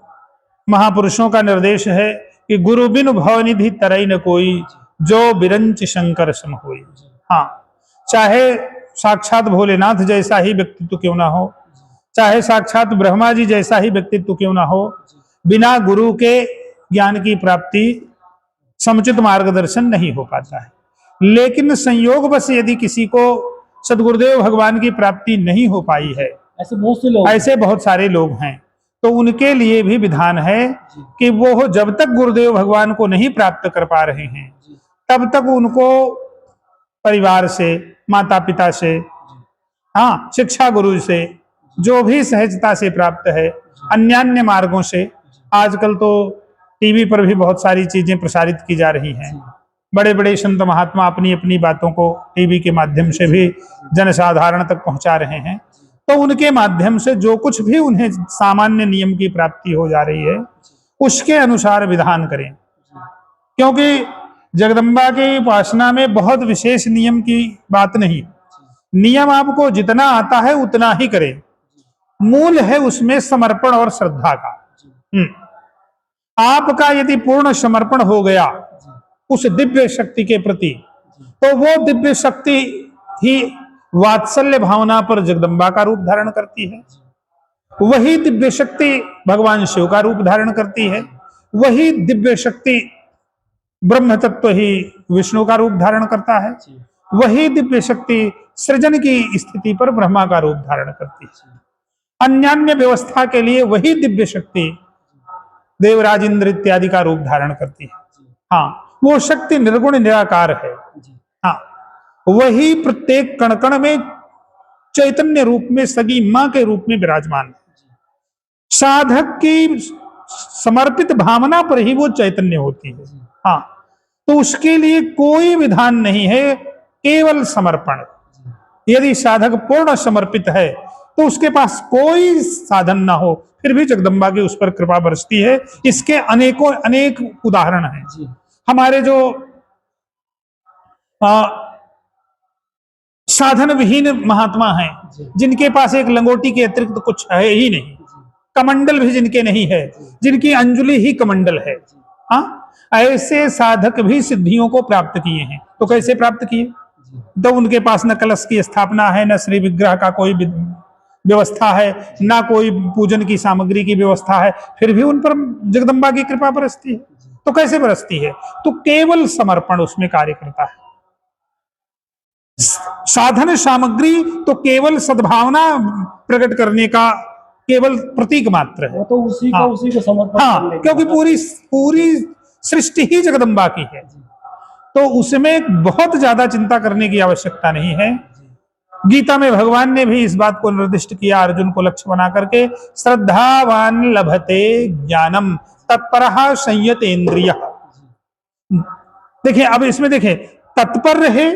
महापुरुषों का निर्देश है कि गुरु बिनु भवनिधि तरई न कोई, जो बिरंच शंकर सम होई। हाँ, चाहे साक्षात भोलेनाथ जैसा ही व्यक्तित्व क्यों ना हो, चाहे साक्षात ब्रह्मा जी जैसा ही व्यक्तित्व क्यों ना हो, बिना गुरु के ज्ञान की प्राप्ति, समुचित मार्गदर्शन नहीं हो पाता है। लेकिन संयोग बस यदि किसी को सदगुरुदेव भगवान की प्राप्ति नहीं हो पाई है, ऐसे बहुत सारे लोग हैं, तो उनके लिए भी विधान है कि वो जब तक गुरुदेव भगवान को नहीं प्राप्त कर पा रहे हैं तब तक उनको परिवार से, माता पिता से, हाँ, शिक्षा गुरु से, जो भी सहजता से प्राप्त है, अन्यान्य मार्गों से। आजकल तो टीवी पर भी बहुत सारी चीजें प्रसारित की जा रही हैं। बड़े बड़े संत महात्मा अपनी अपनी बातों को टीवी के माध्यम से भी जनसाधारण तक पहुंचा रहे हैं। तो उनके माध्यम से जो कुछ भी उन्हें सामान्य नियम की प्राप्ति हो जा रही है उसके अनुसार विधान करें, क्योंकि जगदम्बा की उपासना में बहुत विशेष नियम की बात नहीं। नियम आपको जितना आता है उतना ही करें, मूल है उसमें समर्पण और श्रद्धा का। आपका यदि पूर्ण समर्पण हो गया उस दिव्य शक्ति के प्रति, तो वो दिव्य शक्ति ही वात्सल्य भावना पर जगदम्बा का रूप धारण करती है, वही दिव्य शक्ति भगवान शिव का रूप धारण करती है, वही दिव्य शक्ति ब्रह्म तत्व ही विष्णु का रूप धारण करता है, वही दिव्य शक्ति सृजन की स्थिति पर ब्रह्मा का रूप धारण करती है। अन्यान्य व्यवस्था के लिए वही दिव्य शक्ति देवराज इंद्र इत्यादि का रूप धारण करती है। हाँ, वो शक्ति निर्गुण निराकार है। हाँ, वही प्रत्येक कण कण में चैतन्य रूप में सगी मां के रूप में विराजमान है। साधक की समर्पित भावना पर ही वो चैतन्य होती है। हाँ, तो उसके लिए कोई विधान नहीं है, केवल समर्पण। यदि साधक पूर्ण समर्पित है तो उसके पास कोई साधन ना हो, फिर भी जगदम्बा की उस पर कृपा बरसती है। इसके अनेकों अनेक उदाहरण हैं। हमारे जो साधन विहीन महात्मा हैं, जिनके पास एक लंगोटी के अतिरिक्त कुछ है ही नहीं, कमंडल भी जिनके नहीं है, जिनकी अंजुलि ही कमंडल है, हाँ, ऐसे साधक भी सिद्धियों को प्राप्त किए हैं। तो कैसे प्राप्त किए? तो उनके पास न कलश की स्थापना है, न श्री विग्रह का कोई व्यवस्था है, ना कोई पूजन की सामग्री की व्यवस्था है, फिर भी उन पर जगदम्बा की कृपा बरसती है। तो कैसे बरसती है? तो केवल समर्पण उसमें कार्य करता है। साधन सामग्री तो केवल सद्भावना प्रकट करने का केवल प्रतीक मात्र है। तो उसी का उसी को समर्पण। हाँ, क्योंकि पूरी सृष्टि ही जगदम्बा की है, तो उसमें बहुत ज्यादा चिंता करने की आवश्यकता नहीं है। गीता में भगवान ने भी इस बात को निर्दिष्ट किया, अर्जुन को लक्ष्य बना करके, श्रद्धावान लभते ज्ञानम तत्परः संयतेन्द्रियः। देखिए, अब इसमें देखें, तत्पर रहे,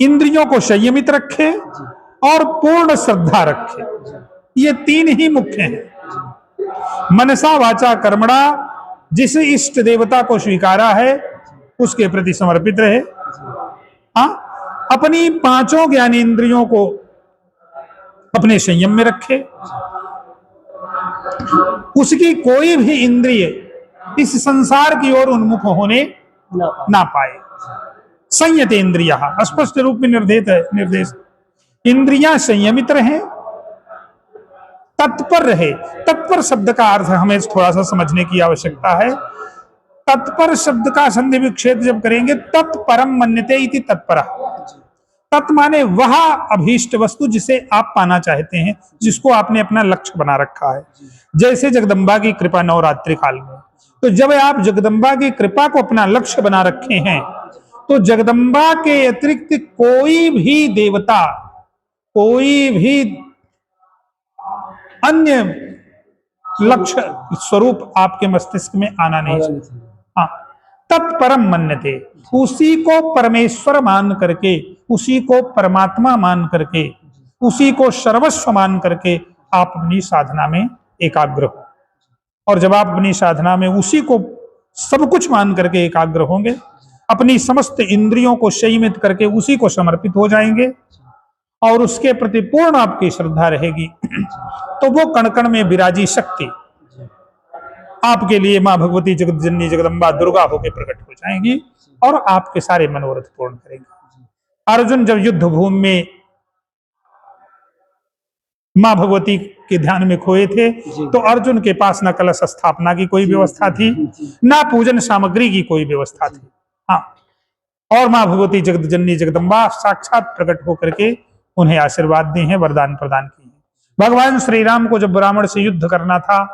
इंद्रियों को संयमित रखे और पूर्ण श्रद्धा रखे, ये तीन ही मुख्य हैं। मनसा वाचा कर्मणा, जिस इष्ट देवता को स्वीकारा है उसके प्रति समर्पित रहे। हाँ, अपनी पांचों ज्ञानेंद्रियों को अपने संयम में रखे, उसकी कोई भी इंद्रिय इस संसार की ओर उन्मुख होने ना पाए। संयत इंद्रिया स्पष्ट रूप में निर्देश, इंद्रियां संयमित रहे, तत्पर रहे। तत्पर शब्द का अर्थ हमें थोड़ा सा समझने की आवश्यकता है। तत्पर शब्द का संधि विच्छेद जब करेंगे, तत्परम मन्यते इति तत्पर। तत् माने वह अभीष्ट वस्तु जिसे आप पाना चाहते हैं, जिसको आपने अपना लक्ष्य बना रखा है। जैसे जगदम्बा की कृपा नवरात्रि काल में, तो जब आप जगदम्बा की कृपा को अपना लक्ष्य बना रखे हैं, तो जगदम्बा के अतिरिक्त कोई भी देवता, कोई भी अन्य लक्ष्य स्वरूप आपके मस्तिष्क में आना नहीं चाहिए। हाँ, तत्परम मन्यते, उसी को परमेश्वर मान करके, उसी को परमात्मा मान करके, उसी को सर्वस्व मान करके आप अपनी साधना में एकाग्र हो। और जब आप अपनी साधना में उसी को सब कुछ मान करके एकाग्र होंगे, अपनी समस्त इंद्रियों को संयमित करके उसी को समर्पित हो जाएंगे और उसके प्रति पूर्ण आपकी श्रद्धा रहेगी, तो वो कण कण में विराजी शक्ति आपके लिए मां भगवती जगत जननी जगदम्बा दुर्गा होकर प्रकट हो जाएंगी और आपके सारे मनोरथ पूर्ण करेंगे। अर्जुन जब युद्ध भूमि में मां भगवती के ध्यान में खोए थे, तो अर्जुन के पास न कलश स्थापना की कोई व्यवस्था थी, ना पूजन सामग्री की कोई व्यवस्था थी। हाँ, और मां भगवती जगत जननी जगदम्बा साक्षात प्रकट होकर के उन्हें आशीर्वाद दिए हैं, वरदान प्रदान किए हैं। भगवान श्री राम को जब ब्राह्मण से युद्ध करना था,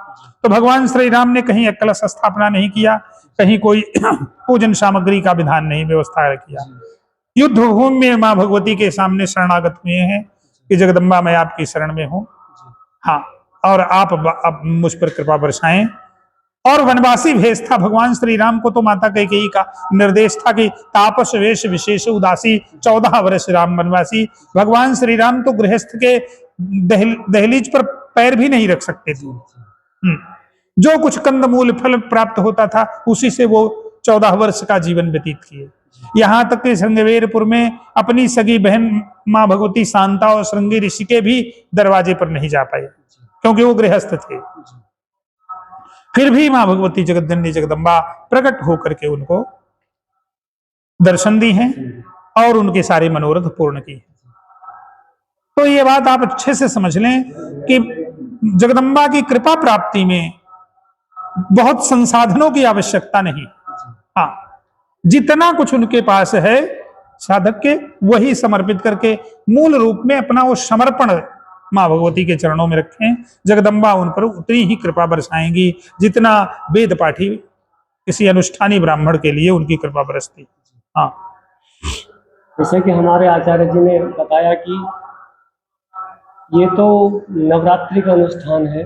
तो भगवान श्री राम ने कहीं कलश स्थापना नहीं किया, कहीं कोई पूजन सामग्री का विधान नहीं व्यवस्था किया। युद्ध भूमि में मां भगवती के सामने शरणागत हुए हैं कि जगदम्बा मैं आपकी शरण में हूं, हाँ, और आप मुझ पर कृपा बरसाएं। और वनवासी भेष था भगवान श्री राम को, तो माता कैकेयी का निर्देश था कि तापस वेश विशेष उदासी 14 वर्ष राम वनवासी। भगवान श्री राम तो गृहस्थ के दहलीज पर पैर भी नहीं रख सकते थे। जो कुछ कंदमूल फल प्राप्त होता था उसी से वो 14 वर्ष का जीवन व्यतीत किए। यहाँ तक कि श्रृंगवेरपुर में अपनी सगी बहन मां भगवती शांता और श्रृंगी ऋषि के भी दरवाजे पर नहीं जा पाए, क्योंकि वो गृहस्थ थे। फिर भी मां भगवती जगत जननी जगदम्बा प्रकट होकर के उनको दर्शन दी हैं और उनके सारे मनोरथ पूर्ण की। तो ये बात आप अच्छे से समझ लें कि जगदम्बा की कृपा प्राप्ति में बहुत संसाधनों की आवश्यकता नहीं। हाँ, जितना कुछ उनके पास है साधक के, वही समर्पित करके मूल रूप में अपना वो समर्पण मां भगवती के चरणों में रखें। जगदम्बा उन पर उतनी ही कृपा बरसाएंगी जितना वेद पाठी किसी अनुष्ठानी ब्राह्मण के लिए उनकी कृपा बरसती। हाँ, जैसे कि हमारे आचार्य जी ने बताया कि ये तो नवरात्रि का अनुष्ठान है,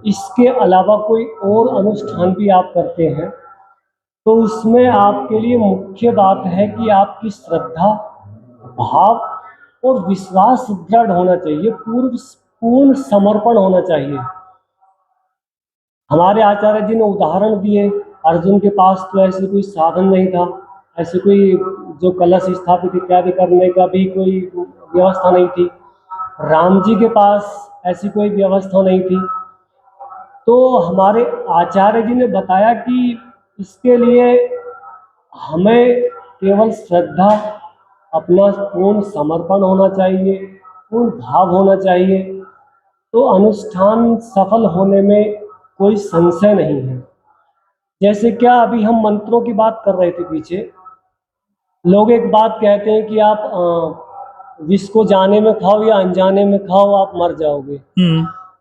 इसके अलावा कोई और अनुष्ठान भी आप करते हैं तो उसमें आपके लिए मुख्य बात है कि आपकी श्रद्धा, भाव और विश्वास दृढ़ होना चाहिए, पूर्ण समर्पण होना चाहिए। हमारे आचार्य जी ने उदाहरण दिए, अर्जुन के पास तो ऐसे कोई साधन नहीं था, ऐसे कोई जो कलश स्थापित इत्यादि करने का भी कोई व्यवस्था नहीं थी। राम जी के पास ऐसी कोई व्यवस्था नहीं थी। तो हमारे आचार्य जी ने बताया कि इसके लिए हमें केवल श्रद्धा, अपना पूर्ण समर्पण होना चाहिए, पूर्ण भाव होना चाहिए, तो अनुष्ठान सफल होने में कोई संशय नहीं है। जैसे क्या अभी हम मंत्रों की बात कर रहे थे पीछे, लोग एक बात कहते हैं कि आप विष को जाने में खाओ या अनजाने में खाओ आप मर जाओगे।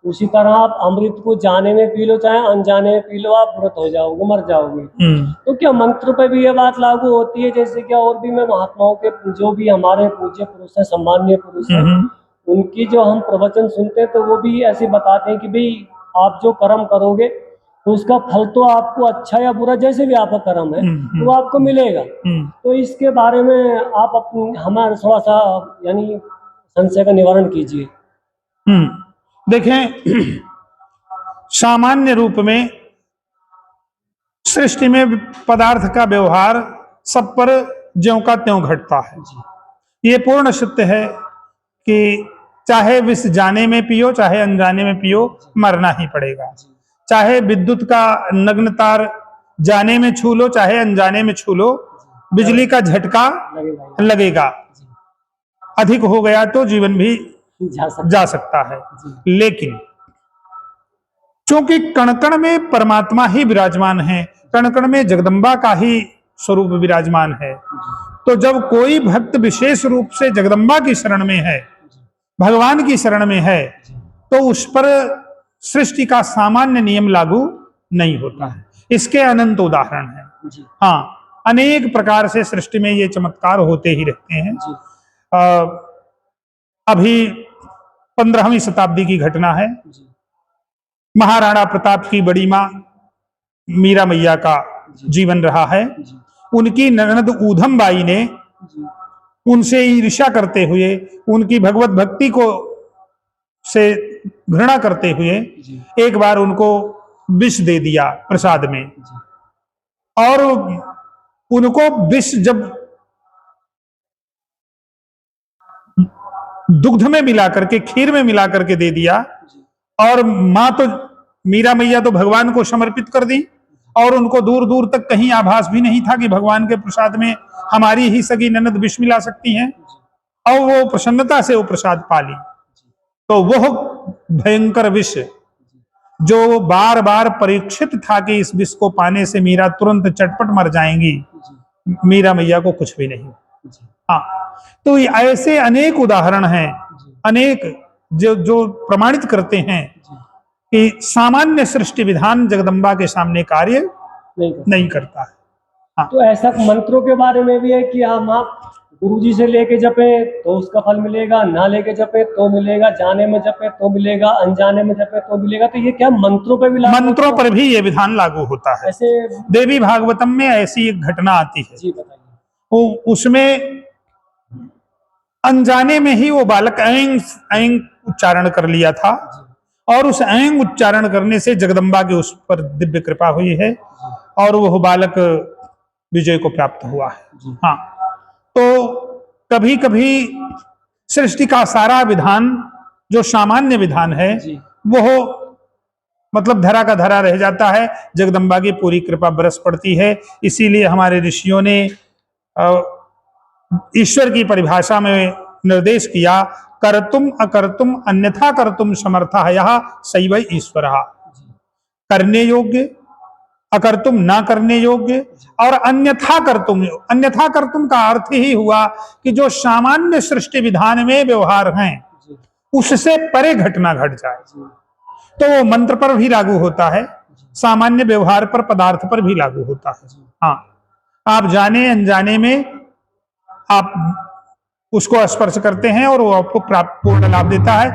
उसी तरह आप अमृत को जाने में पी लो चाहे अनजाने में पी लो, आप मृत हो जाओगे, मर जाओगे। तो क्या मंत्र पे भी ये बात लागू होती है? जैसे क्या और भी मैं महात्माओं के जो भी हमारे पूज्य पुरुष हैं, सम्माननीय पुरुष हैं, उनकी जो हम प्रवचन सुनते हैं तो वो भी ऐसे बताते हैं कि भाई आप जो कर्म करोगे तो उसका फल तो आपको अच्छा या बुरा जैसे भी आपका कर्म है तो आपको मिलेगा। तो इसके बारे में आप हमारे थोड़ा सा यानी संशय का निवारण कीजिए। देखें, सामान्य रूप में सृष्टि में पदार्थ का व्यवहार सब पर ज्यों का त्यों घटता है। ये पूर्ण सत्य है कि चाहे विष जाने में पियो चाहे अनजाने में पियो, मरना ही पड़ेगा। चाहे विद्युत का नग्न तार जाने में छू लो चाहे अनजाने में छू लो, बिजली का झटका लगेगा। अधिक हो गया तो जीवन भी जा सकता है। लेकिन चूंकि कण-कण में परमात्मा ही विराजमान है, कण-कण में जगदम्बा का ही स्वरूप विराजमान है, तो जब कोई भक्त विशेष रूप से जगदम्बा की शरण में है, भगवान की शरण में है, तो उस पर सृष्टि का सामान्य नियम लागू नहीं होता है। इसके अनंत उदाहरण हैं। जी हाँ, अनेक प्रकार से सृष्टि में ये चमत्कार होते ही रहते हैं। जी अभी 15वीं शताब्दी की घटना है। जी महाराणा प्रताप की बड़ी माँ मीरा मैया का जीवन रहा है। जी उनकी ननद ऊधम बाई ने जी उनसे ईर्ष्या करते हुए, उनकी भगवत भक्ति को से घृणा करते हुए जी एक बार उनको विष दे दिया प्रसाद में। जी और उनको विष जब दुग्ध में मिला करके, खीर में मिला करके दे दिया, जी और माँ तो मीरा मैया तो भगवान को समर्पित कर दी, और उनको दूर दूर तक कहीं आभास भी नहीं था कि भगवान के प्रसाद में हमारी ही सगी ननद विष मिला सकती हैं, और वो प्रसन्नता से वो प्रसाद पा ली। तो वह भयंकर विष जो बार बार परीक्षित था कि इस विष को पाने से मीरा तुरंत चटपट मर जाएंगी, जी मीरा मैया को कुछ भी नहीं। जी हाँ, तो ये ऐसे अनेक उदाहरण हैं, जी अनेक जो जो प्रमाणित करते हैं जी कि सामान्य सृष्टि विधान जगदम्बा के सामने कार्य नहीं करता है। हाँ, तो ऐसा मंत्रों के बारे में भी है कि हम आप गुरुजी से लेके जपे तो उसका फल मिलेगा, ना लेके जपे तो मिलेगा, जाने में जपे तो मिलेगा, अनजाने में जपे तो मिलेगा। तो ये क्या मंत्रों पे भी लागू मंत्रों होता पर भी ये विधान लागू होता है। ऐसे? देवी भागवतम में ऐसी एक घटना आती है। जी बताइए। वो उसमें अनजाने में ही वो बालक ऐंग ऐंग उच्चारण कर लिया था, और उस ऐंग उच्चारण करने से जगदम्बा की उस पर दिव्य कृपा हुई है, और वह बालक विजय को प्राप्त हुआ है। हाँ, तो कभी कभी सृष्टि का सारा विधान जो सामान्य विधान है जी वह मतलब धरा का धरा रह जाता है, जगदम्बा की पूरी कृपा बरस पड़ती है। इसीलिए हमारे ऋषियों ने ईश्वर की परिभाषा में निर्देश किया, कर्तुम अकर्तुम अन्यथा कर्तुम समर्था यह सैव ईश्वर। करने योग्य, अकर्तुम ना करने योग्य, और अन्यथा कर्तुम। अन्यथा कर्तुम का अर्थ ही हुआ कि जो सामान्य सृष्टि विधान में व्यवहार हैं उससे परे घटना घट जाए, तो वो मंत्र पर भी लागू होता है, सामान्य व्यवहार पर, पदार्थ पर भी लागू होता है। हाँ, आप जाने अनजाने में आप उसको स्पर्श करते हैं और वो आपको प्राप्त पूर्ण लाभ देता है,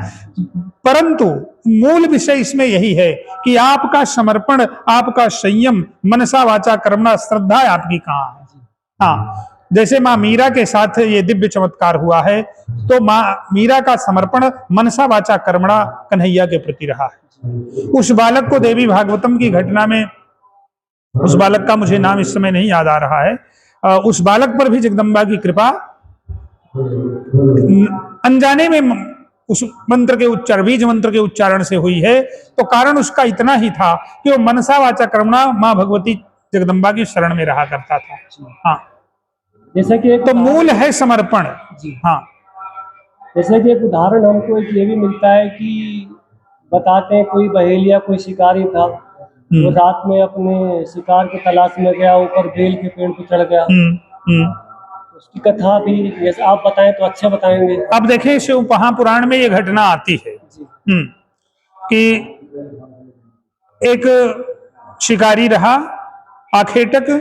परंतु मूल विषय इसमें यही है कि आपका समर्पण, आपका संयम, मनसा वाचा कर्मणा, श्रद्धा आपकी कहाँ है। हाँ, जैसे माँ मीरा के साथ ये दिव्य चमत्कार हुआ है, तो माँ मीरा का समर्पण मनसा वाचा कर्मणा कन्हैया के प्रति रहा है। उस बालक को देवी भागवतम की घटना में, उस बालक का मुझे नाम इस समय नहीं याद आ रहा है, उस बालक पर भी जगदम्बा की कृपा अनजाने में उस मंत्र के उच्चारण, बीज मंत्र के उच्चारण से हुई है। तो कारण उसका इतना ही था कि वो मनसा वाचा कर्मणा माँ भगवती जगदम्बा की शरण में रहा करता था। हाँ, जैसे कि तो मूल है समर्पण। जी हाँ, जैसे कि एक उदाहरण हमको एक ये भी मिलता है कि बताते हैं कोई बहेलिया, कोई शिकारी था, वो रात में अपने शिकार की तलाश में गया, ऊपर बेल के पेड़ पर चढ़ गया। उसकी कथा भी जैसे आप बताएं तो अच्छा बताएंगे। अब देखें, शिव महापुराण में ये घटना आती है कि एक शिकारी रहा आखेटक,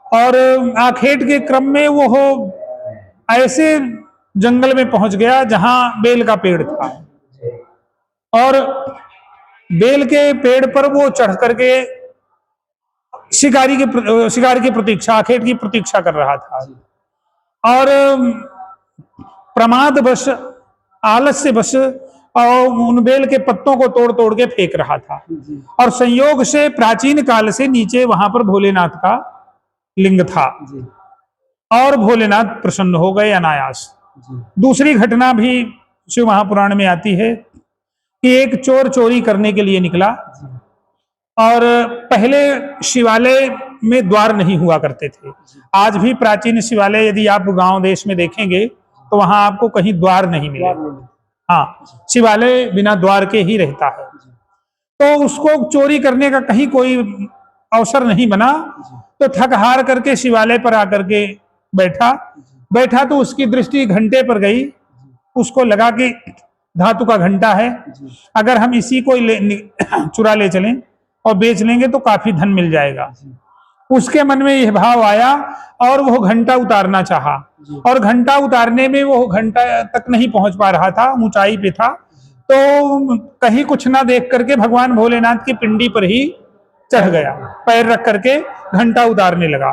और आखेट के क्रम में वो ऐसे जंगल में पहुंच गया जहां बेल का पेड़ था, और बेल के पेड़ पर वो चढ़ करके शिकार की प्रतीक्षा, आखेट की प्रतीक्षा कर रहा था, और प्रमादवश, आलस्यवश और उन बेल के पत्तों को तोड़ तोड़ के फेंक रहा था, और संयोग से प्राचीन काल से नीचे वहां पर भोलेनाथ का लिंग था, और भोलेनाथ प्रसन्न हो गए अनायास। दूसरी घटना भी शिव महापुराण में आती है कि एक चोर चोरी करने के लिए निकला, और पहले शिवालय में द्वार नहीं हुआ करते थे। आज भी प्राचीन शिवालय यदि आप गांव देश में देखेंगे तो वहां आपको कहीं द्वार नहीं मिलेगा। हाँ, शिवालय बिना द्वार के ही रहता है। तो उसको चोरी करने का कहीं कोई अवसर नहीं बना, तो थक हार करके शिवालय पर आकर के बैठा तो उसकी दृष्टि घंटे पर गई। उसको लगा कि धातु का घंटा है, अगर हम इसी को चुरा ले चलें और बेच लेंगे तो काफी धन मिल जाएगा। उसके मन में यह भाव आया और वो घंटा उतारना चाहा, और घंटा उतारने में वो घंटा तक नहीं पहुंच पा रहा था, ऊंचाई पे था, तो कहीं कुछ ना देख करके भगवान भोलेनाथ की पिंडी पर ही चढ़ गया, पैर रख करके घंटा उतारने लगा।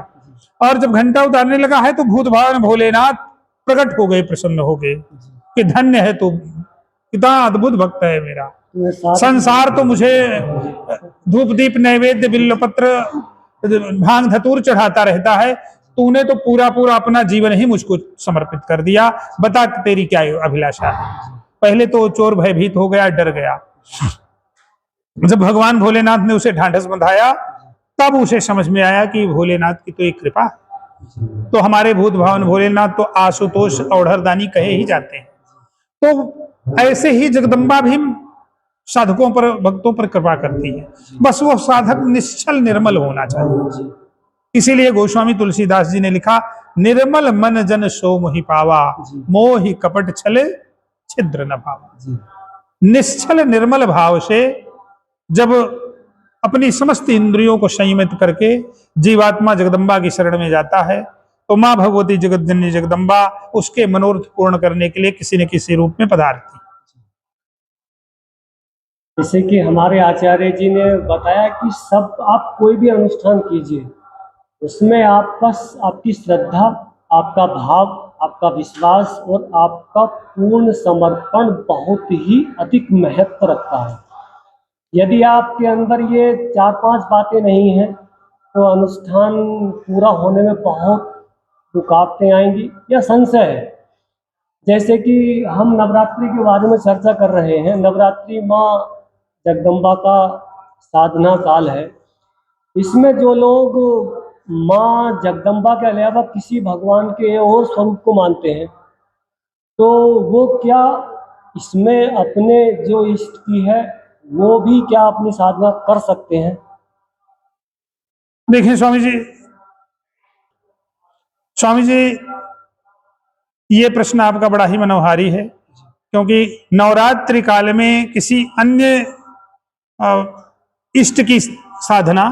और जब घंटा उतारने लगा है तो भूत भगवान भोलेनाथ प्रकट हो गए, प्रसन्न हो गए कि धन्य है तू, कितना अद्भुत भक्त है मेरा। संसार तो मुझे धूप दीप नैवेद्य बिल्वपत्र भांग धतूर चढ़ाता रहता है, तूने तो पूरा पूरा अपना जीवन ही मुझको समर्पित कर दिया, बता तेरी क्या अभिलाषा है। पहले तो चोर भयभीत हो गया, डर गया। जब भगवान भोलेनाथ ने उसे ढांढस बंधाया तब उसे समझ में आया कि भोलेनाथ की तो एक कृपा। तो हमारे भूत भगवान भोलेनाथ तो आशुतोष औढ़रदानी कहे ही जाते हैं। तो ऐसे ही जगदम्बा भी साधकों पर, भक्तों पर कृपा करती है, बस वो साधक निश्चल निर्मल होना चाहिए। इसीलिए गोस्वामी तुलसीदास जी ने लिखा, निर्मल मन जन सो मोहि पावा, मोहि कपट छले छिद्र न भावा। निश्चल निर्मल भाव से जब अपनी समस्त इंद्रियों को संयमित करके जीवात्मा जगदम्बा की शरण में जाता है तो मां भगवती जगतजननी जगदम्बा उसके मनोरथ पूर्ण करने के लिए किसी न किसी रूप में पधारती। जैसे कि हमारे आचार्य जी ने बताया कि सब आप कोई भी अनुष्ठान कीजिए, उसमें आपकी श्रद्धा, आपका भाव, आपका विश्वास और आपका पूर्ण समर्पण बहुत ही अधिक महत्व रखता है। यदि आपके अंदर ये 4-5 बातें नहीं हैं तो अनुष्ठान पूरा होने में बहुत रुकावटें आएंगी या संशय है। जैसे कि हम नवरात्रि के बारे में चर्चा कर रहे हैं, नवरात्रि माँ जगदम्बा का साधना काल है। इसमें जो लोग माँ जगदम्बा के अलावा किसी भगवान के और स्वरूप को मानते हैं तो वो क्या इसमें अपने जो इष्ट की है वो भी क्या अपनी साधना कर सकते हैं? देखिए स्वामी जी, ये प्रश्न आपका बड़ा ही मनोहारी है, क्योंकि नवरात्रि काल में किसी अन्य इष्ट की साधना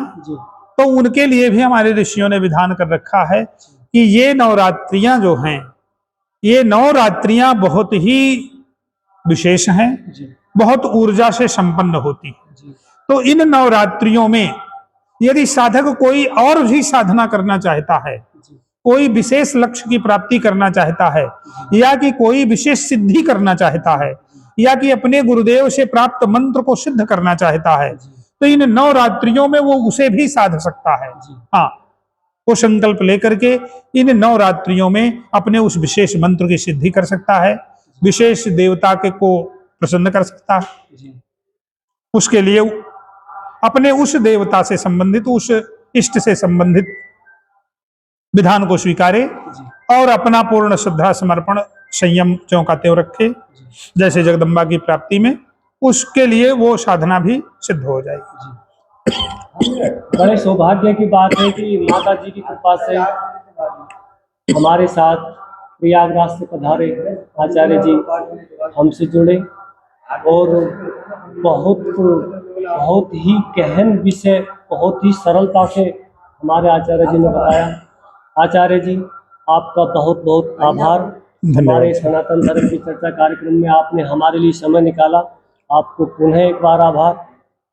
तो उनके लिए भी हमारे ऋषियों ने विधान कर रखा है कि ये नवरात्रियां जो हैं, ये नवरात्रियां बहुत ही विशेष हैं, बहुत ऊर्जा से संपन्न होती है। तो इन नवरात्रियों में यदि साधक कोई और भी साधना करना चाहता है, कोई विशेष लक्ष्य की प्राप्ति करना चाहता है, या कि कोई विशेष सिद्धि करना चाहता है, या कि अपने गुरुदेव से प्राप्त मंत्र को सिद्ध करना चाहता है, तो इन नवरात्रियों में वो उसे भी साध सकता है। हाँ, वो संकल्प लेकर के इन नवरात्रियों में अपने उस विशेष मंत्र की सिद्धि कर सकता है, विशेष देवता के को प्रसन्न कर सकता है। उसके लिए अपने उस देवता से संबंधित, उस इष्ट से संबंधित विधान को स्वीकारे और अपना पूर्ण श्रद्धा समर्पण संयम ज्यों का त्यों रखे, जैसे जगदम्बा की प्राप्ति में उसके लिए वो साधना भी सिद्ध हो जाएगी। बड़े सौभाग्य की बात है कि माता जी की कृपा से हमारे साथ प्रयागराज से पधारे आचार्य जी हमसे जुड़े और बहुत ही गहन विषय बहुत ही सरलता से हमारे आचार्य जी ने बताया। आचार्य जी, आपका बहुत बहुत आभार। हमारे सनातन धर्म की चर्चा कार्यक्रम में आपने हमारे लिए समय निकाला, आपको पुनः एक बार आभार।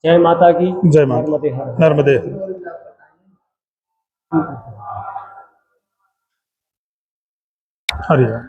जय माता की जय माता, नर्मदे। हरि राम।